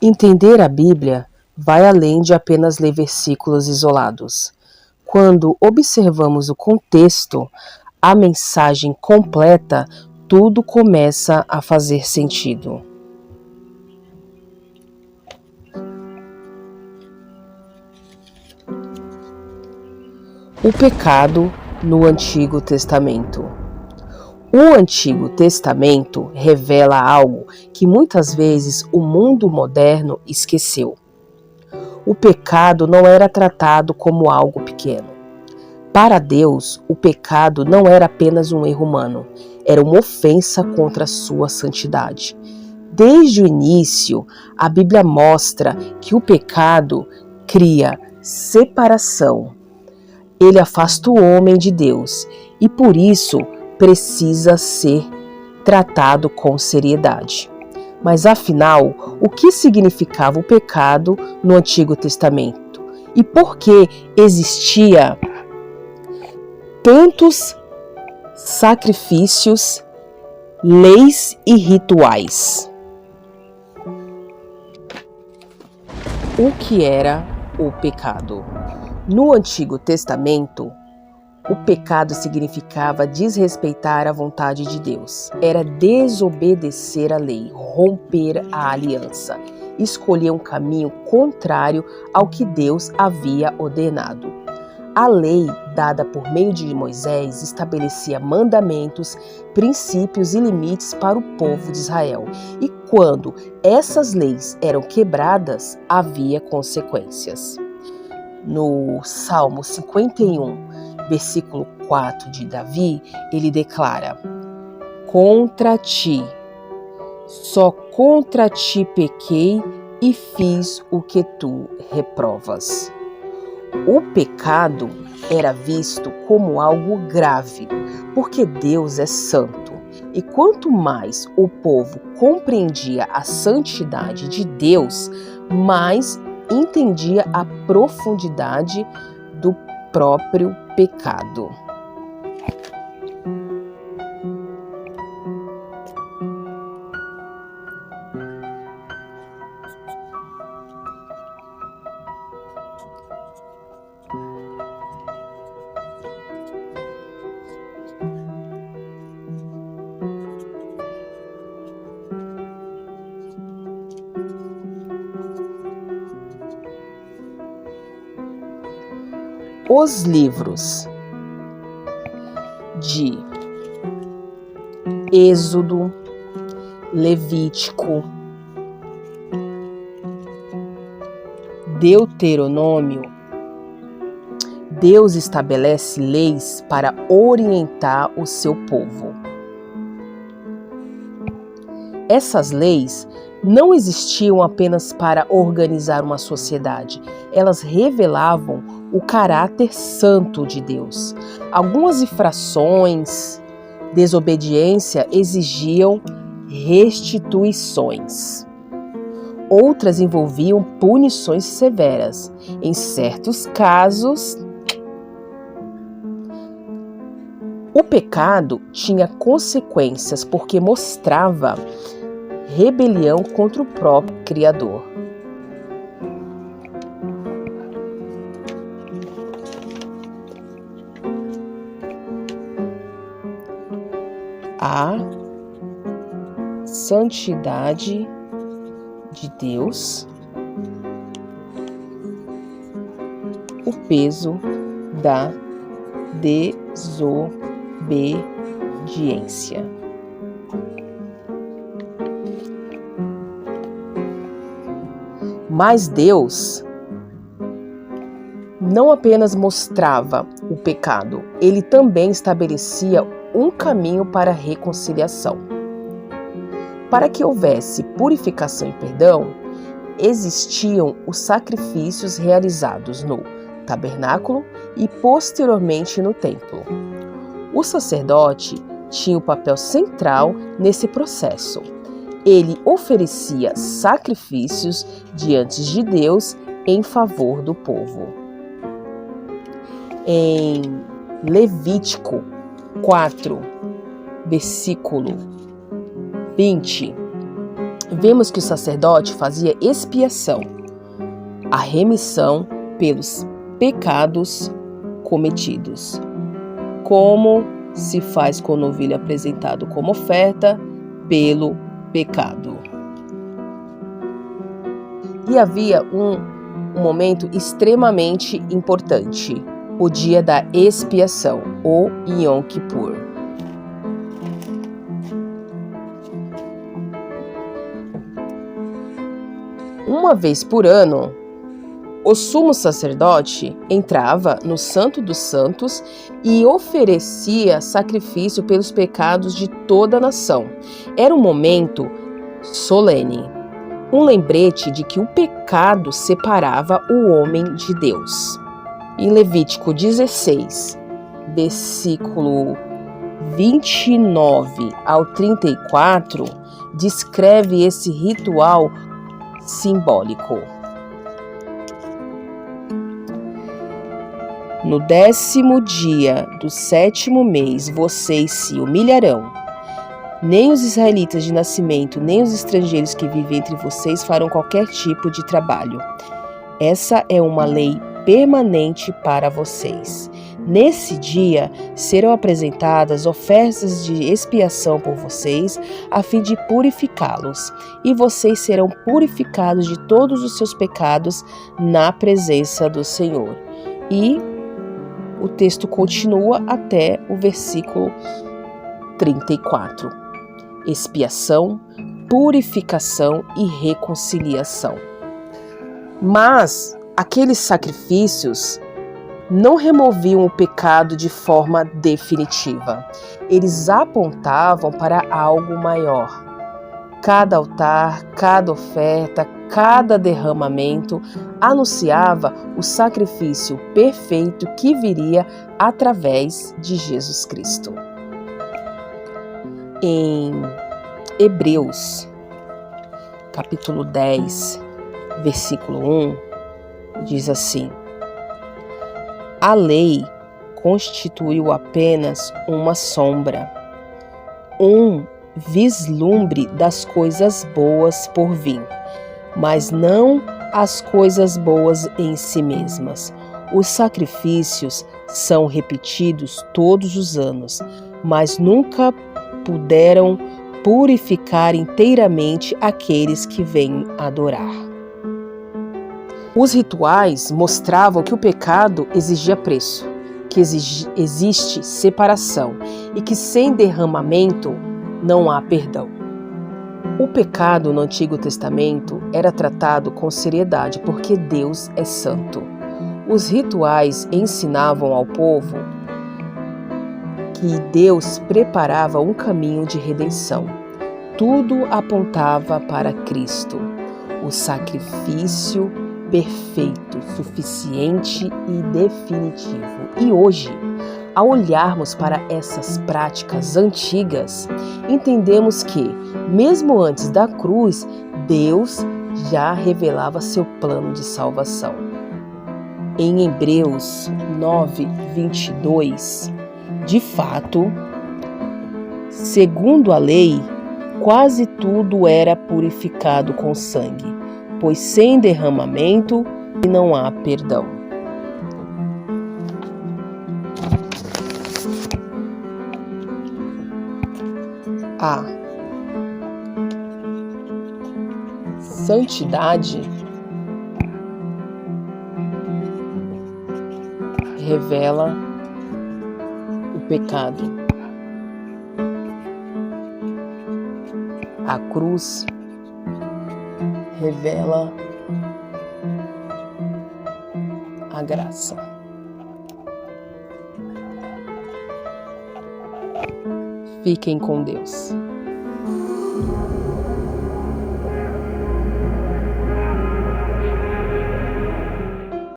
Entender a Bíblia vai além de apenas ler versículos isolados. Quando observamos o contexto, a mensagem completa, tudo começa a fazer sentido. O pecado no Antigo Testamento. O Antigo Testamento revela algo que muitas vezes o mundo moderno esqueceu. O pecado não era tratado como algo pequeno. Para Deus, o pecado não era apenas um erro humano, era uma ofensa contra a sua santidade. Desde o início, a Bíblia mostra que o pecado cria separação. Ele afasta o homem de Deus e, por isso, precisa ser tratado com seriedade. Mas, afinal, o que significava o pecado no Antigo Testamento? E por que existia tantos sacrifícios, leis e rituais? O que era o pecado? No Antigo Testamento, o pecado significava desrespeitar a vontade de Deus. Era desobedecer a lei, romper a aliança, escolher um caminho contrário ao que Deus havia ordenado. A lei, dada por meio de Moisés, estabelecia mandamentos, princípios e limites para o povo de Israel. E quando essas leis eram quebradas, havia consequências. No Salmo 51, versículo 4 de Davi, ele declara: contra ti, só contra ti pequei e fiz o que tu reprovas. O pecado era visto como algo grave, porque Deus é santo. E quanto mais o povo compreendia a santidade de Deus, mais entendia a profundidade do próprio pecado. Os livros de Êxodo, Levítico, Deuteronômio, Deus estabelece leis para orientar o seu povo. Essas leis não existiam apenas para organizar uma sociedade, elas revelavam o caráter santo de Deus. Algumas infrações, desobediência exigiam restituições. Outras envolviam punições severas. Em certos casos, o pecado tinha consequências porque mostrava rebelião contra o próprio Criador. A santidade de Deus, o peso da desobediência. Mas Deus não apenas mostrava o pecado, ele também estabelecia um caminho para a reconciliação. Para que houvesse purificação e perdão, existiam os sacrifícios realizados no tabernáculo e posteriormente no templo. O sacerdote tinha um papel central nesse processo. Ele oferecia sacrifícios diante de Deus em favor do povo. Em Levítico 4, versículo 20, vemos que o sacerdote fazia expiação, a remissão pelos pecados cometidos. Como se faz com o novilho apresentado como oferta pelo pecado. E havia um momento extremamente importante, o dia da expiação, o Yom Kippur. Uma vez por ano, o sumo sacerdote entrava no Santo dos Santos e oferecia sacrifício pelos pecados de toda a nação. Era um momento solene, um lembrete de que o pecado separava o homem de Deus. Em Levítico 16, versículo 29 ao 34, descreve esse ritual simbólico. No 10º dia do 7º mês, vocês se humilharão. Nem os israelitas de nascimento, nem os estrangeiros que vivem entre vocês farão qualquer tipo de trabalho. Essa é uma lei permanente para vocês. Nesse dia serão apresentadas ofertas de expiação por vocês, a fim de purificá-los, e vocês serão purificados de todos os seus pecados na presença do Senhor. E o texto continua até o versículo 34. Expiação, purificação e reconciliação. Mas aqueles sacrifícios não removiam o pecado de forma definitiva. Eles apontavam para algo maior. Cada altar, cada oferta, cada derramamento anunciava o sacrifício perfeito que viria através de Jesus Cristo. Em Hebreus, capítulo 10, versículo 1, diz assim: a lei constituiu apenas uma sombra, um vislumbre das coisas boas por vir, mas não as coisas boas em si mesmas. Os sacrifícios são repetidos todos os anos, mas nunca puderam purificar inteiramente aqueles que vêm adorar. Os rituais mostravam que o pecado exigia preço, que existe separação e que sem derramamento não há perdão. O pecado no Antigo Testamento era tratado com seriedade porque Deus é santo. Os rituais ensinavam ao povo que Deus preparava um caminho de redenção. Tudo apontava para Cristo, o sacrifício perfeito, suficiente e definitivo. E hoje, ao olharmos para essas práticas antigas, entendemos que, mesmo antes da cruz, Deus já revelava seu plano de salvação. Em Hebreus 9, 22, de fato, segundo a lei, quase tudo era purificado com sangue, pois sem derramamento não há perdão. A santidade revela o pecado. A cruz revela a graça. Fiquem com Deus.